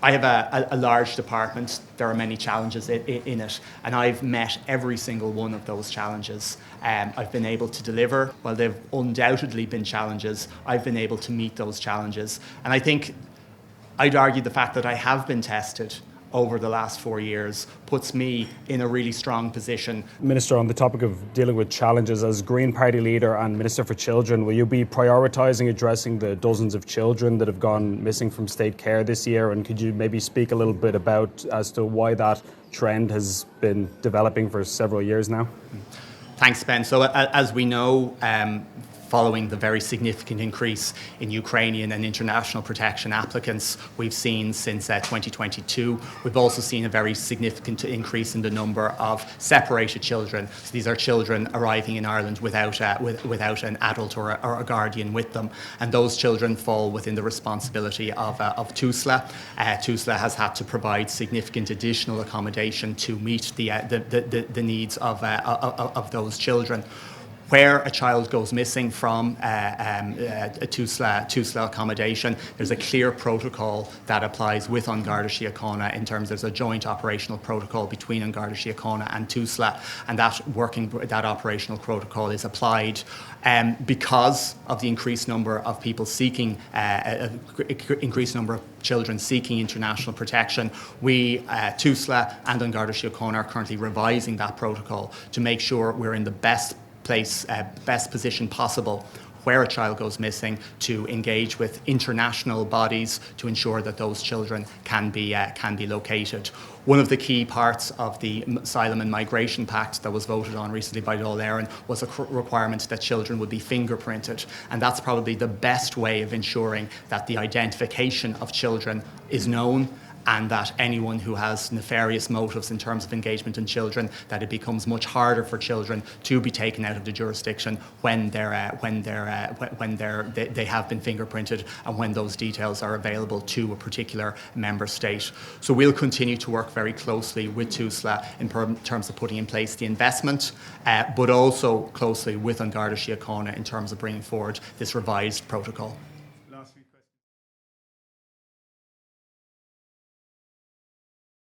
I have a large department. There are many challenges in it, and I've met every single one of those challenges. I've been able to deliver. While they've undoubtedly been challenges, I've been able to meet those challenges. And I think I'd argue the fact that I have been tested over the last 4 years puts me in a really strong position. Minister, on the topic of dealing with challenges, as Green Party leader and Minister for Children, will you be prioritising addressing the dozens of children that have gone missing from state care this year? And could you maybe speak a little bit about as to why that trend has been developing for several years now? Thanks, Ben. So as we know, following the very significant increase in Ukrainian and international protection applicants we've seen since 2022. We've also seen a very significant increase in the number of separated children. So these are children arriving in Ireland without an adult or a guardian with them. And those children fall within the responsibility of Tusla. Tusla has had to provide significant additional accommodation to meet the needs of those children. Where a child goes missing from a Tusla accommodation, there's a clear protocol that applies with An Garda Síochána in terms there's a joint operational protocol between An Garda Síochána and Tusla, and that operational protocol is applied because of the increased number of people seeking, increased number of children seeking international protection. We, Tusla and An Garda Síochána, are currently revising that protocol to make sure we're in the best position possible where a child goes missing to engage with international bodies to ensure that those children can be located. One of the key parts of the Asylum and Migration Pact that was voted on recently by Dáil Éireann was a requirement that children would be fingerprinted, and that's probably the best way of ensuring that the identification of children is known, and that anyone who has nefarious motives in terms of engagement in children, that it becomes much harder for children to be taken out of the jurisdiction when they have been fingerprinted and when those details are available to a particular member state. So we'll continue to work very closely with Tusla in terms of putting in place the investment, but also closely with An Garda Síochána in terms of bringing forward this revised protocol.